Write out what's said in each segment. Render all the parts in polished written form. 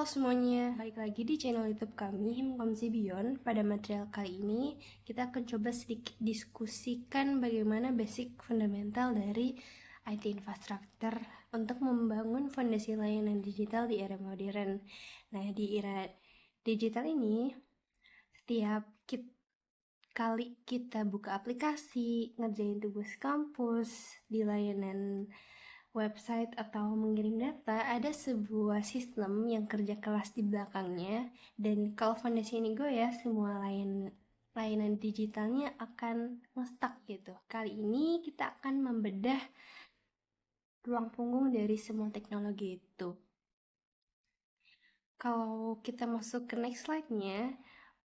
Halo semuanya, balik lagi di channel YouTube kami, Himkomsi Beyond. Pada material kali ini, kita akan coba sedikit diskusikan bagaimana basic fundamental dari IT infrastructure untuk membangun fondasi layanan digital di era modern. Nah, di era digital ini, setiap kali kita buka aplikasi, ngerjain tugas kampus, di layanan website atau mengirim data, ada sebuah sistem yang kerja keras di belakangnya, dan kalau fondasi ini goyah, semua layanan digitalnya akan nge-stuck gitu. Kali ini kita akan membedah tulang punggung dari semua teknologi itu. Kalau kita masuk ke next slide-nya,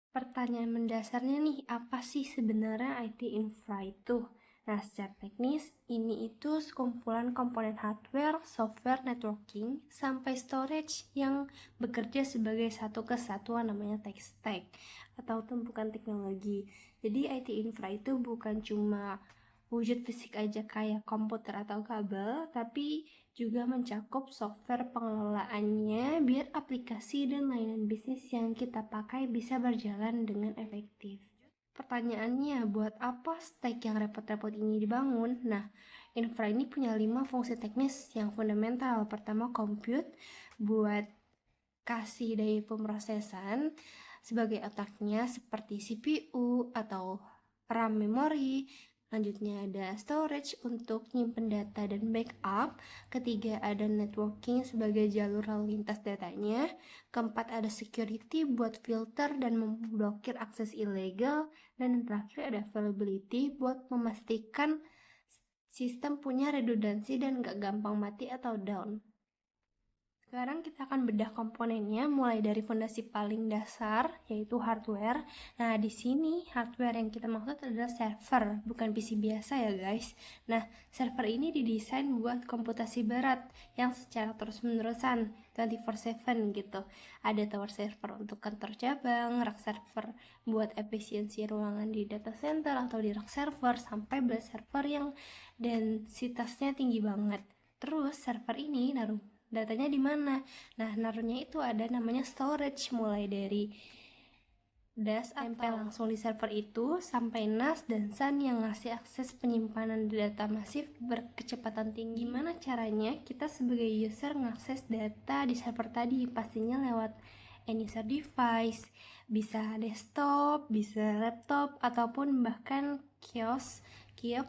pertanyaan mendasarnya nih, apa sih sebenarnya IT infra itu? Nah, secara teknis, ini itu sekumpulan komponen hardware, software, networking, sampai storage yang bekerja sebagai satu kesatuan namanya tech stack atau tumpukan teknologi. Jadi IT infra itu bukan cuma wujud fisik aja kayak komputer atau kabel, tapi juga mencakup software pengelolaannya biar aplikasi dan layanan bisnis yang kita pakai bisa berjalan dengan efektif. Pertanyaannya, buat apa stack yang repot-repot ini dibangun? Nah, infra ini punya 5 fungsi teknis yang fundamental. Pertama, compute buat kasih daya pemrosesan sebagai otaknya seperti CPU atau RAM memori. Lanjutnya ada storage untuk nyimpen data dan backup. Ketiga ada networking sebagai jalur lalu lintas datanya. Keempat ada security buat filter dan memblokir akses ilegal. Dan yang terakhir ada availability buat memastikan sistem punya redundansi dan gak gampang mati atau down. Sekarang kita akan bedah komponennya mulai dari fondasi paling dasar yaitu hardware. Nah, di sini hardware yang kita maksud adalah server, bukan PC biasa ya guys. Nah, server ini didesain buat komputasi berat yang secara terus-menerusan 24/7 gitu. Ada tower server untuk kantor cabang, rack server buat efisiensi ruangan di data center atau di rack server, sampai blast server yang densitasnya tinggi banget. Terus server ini naruh datanya di mana? Nah, naruhnya itu ada namanya storage, mulai dari DAS tempel langsung di server itu sampai NAS dan SAN yang ngasih akses penyimpanan data masif berkecepatan tinggi. Gimana caranya kita sebagai user ngakses data di server tadi? Pastinya lewat end user device, bisa desktop, bisa laptop, ataupun bahkan kios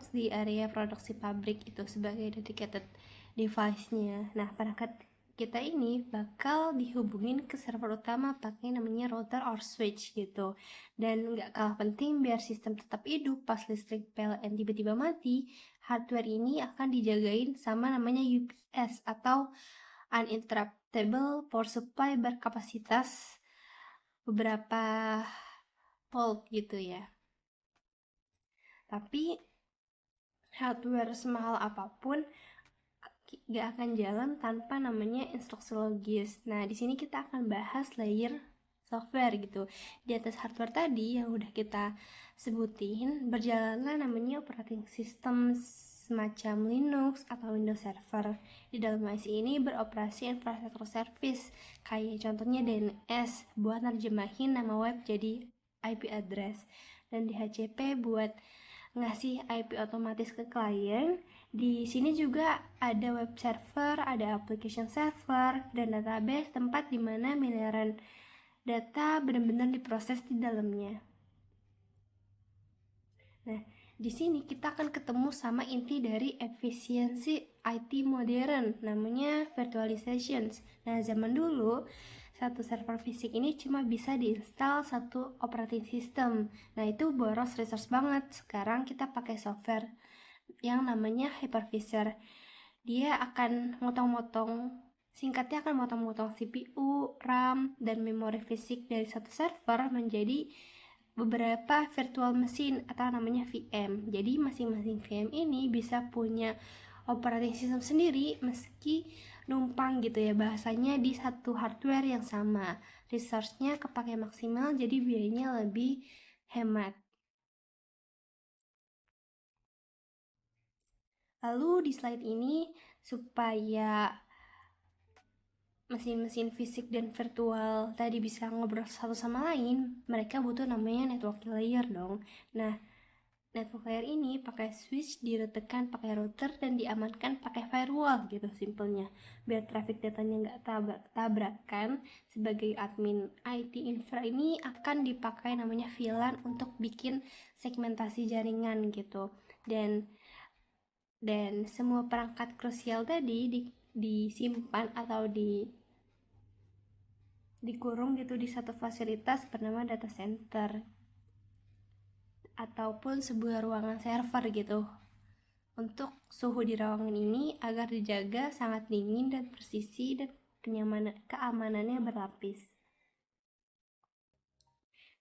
di area produksi pabrik itu sebagai dedicated device-nya. Nah, perangkat kita ini bakal dihubungin ke server utama pakai namanya router or switch gitu. Dan nggak kalah penting, biar sistem tetap hidup pas listrik PLN tiba-tiba mati, hardware ini akan dijagain sama namanya UPS atau uninterruptible power supply berkapasitas beberapa volt gitu ya. Tapi hardware semahal apapun gak akan jalan tanpa namanya instruksi logis. Nah, di sini kita akan bahas layer software gitu. Di atas hardware tadi yang udah kita sebutin, berjalanlah namanya operating system semacam Linux atau Windows Server. Di dalam IC ini beroperasi infrastruktur service, kayak contohnya DNS buat nerjemahin nama web jadi IP address, dan DHCP buat ngasih IP otomatis ke klien. Di sini juga ada web server, ada application server, dan database, tempat dimana miliaran data benar-benar diproses di dalamnya. Nah, di sini kita akan ketemu sama inti dari efisiensi IT modern, namanya virtualization. Nah, zaman dulu satu server fisik ini cuma bisa diinstal satu operating system. Nah, itu boros resource banget. Sekarang kita pakai software yang namanya hypervisor. Dia akan motong-motong, singkatnya akan motong-motong CPU, RAM, dan memori fisik dari satu server menjadi beberapa virtual machine atau namanya VM. Jadi masing-masing VM ini bisa punya operating system sendiri meski numpang gitu ya, bahasanya di satu hardware yang sama. Resource-nya kepake maksimal, jadi biayanya lebih hemat. Lalu di slide ini, supaya mesin-mesin fisik dan virtual tadi bisa ngobrol satu sama lain, mereka butuh namanya network layer dong. Nah, network layer ini pakai switch, diretekan pakai router, dan diamankan pakai firewall gitu simpelnya. Biar traffic datanya nggak tabrakan, sebagai admin IT infra ini akan dipakai namanya VLAN untuk bikin segmentasi jaringan gitu. Dan semua perangkat krusial tadi disimpan atau dikurung gitu di satu fasilitas bernama data center ataupun sebuah ruangan server gitu. Untuk suhu di ruangan ini agar dijaga sangat dingin dan presisi dan keamanannya berlapis.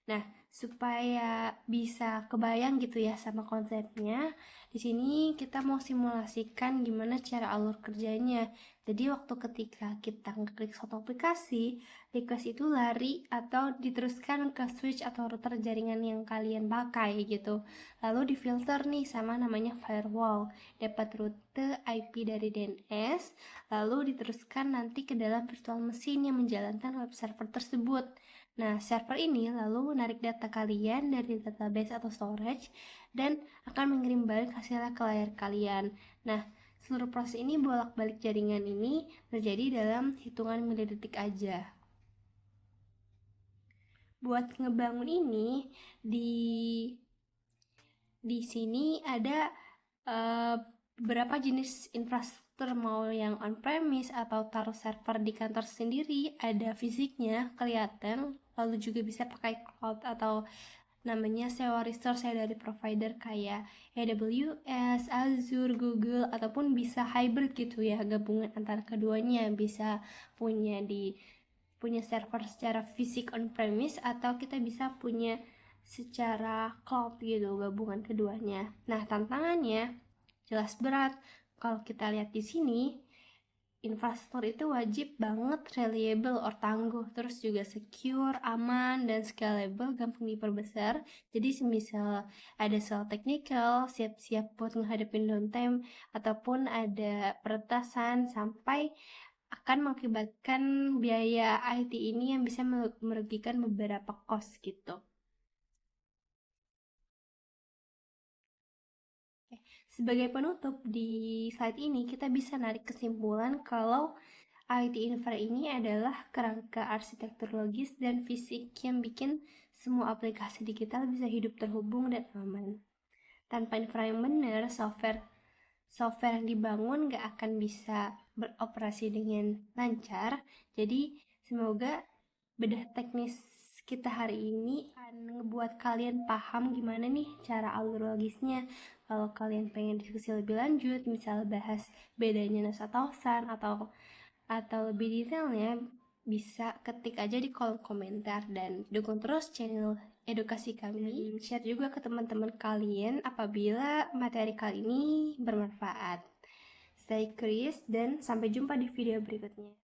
Nah, supaya bisa kebayang gitu ya sama konsepnya, di sini kita mau simulasikan gimana cara alur kerjanya. Jadi waktu ketika kita ngeklik suatu aplikasi, request itu lari atau diteruskan ke switch atau router jaringan yang kalian pakai gitu. Lalu difilter nih sama namanya firewall, dapat rute IP dari DNS, lalu diteruskan nanti ke dalam virtual machine yang menjalankan web server tersebut. Nah, server ini lalu menarik data kalian dari database atau storage dan akan mengirim balik hasilnya ke layar kalian. Nah, seluruh proses ini bolak-balik jaringan ini terjadi dalam hitungan milidetik aja. Buat ngebangun ini, di sini ada beberapa jenis infrastruktur, mau yang on-premise atau taruh server di kantor sendiri, ada fisiknya kelihatan, lalu juga bisa pakai cloud atau namanya sewa resource dari provider kayak AWS, Azure, Google, ataupun bisa hybrid gitu ya, gabungan antara keduanya, bisa punya server secara fisik on-premise atau kita bisa punya secara cloud gitu, gabungan keduanya. Nah, tantangannya jelas berat. Kalau kita lihat di sini, infrastruktur itu wajib banget reliable or tangguh, terus juga secure, aman, dan scalable, gampang diperbesar. Jadi semisal ada soal technical, siap-siap buat menghadapin downtime, ataupun ada peretasan, sampai akan mengakibatkan biaya IT ini yang bisa merugikan beberapa cost gitu. Sebagai penutup, di slide ini kita bisa narik kesimpulan kalau IT infra ini adalah kerangka arsitektur logis dan fisik yang bikin semua aplikasi digital bisa hidup terhubung dan aman. Tanpa infra yang benar, software yang dibangun gak akan bisa beroperasi dengan lancar. Jadi semoga bedah teknis kita hari ini akan ngebuat kalian paham gimana nih cara alur logisnya. Kalau kalian pengen diskusi lebih lanjut, misal bahas bedanya NAS atau SAN atau lebih detailnya, bisa ketik aja di kolom komentar dan dukung terus channel edukasi kami. Share juga ke teman-teman kalian apabila materi kali ini bermanfaat. Stay curious dan sampai jumpa di video berikutnya.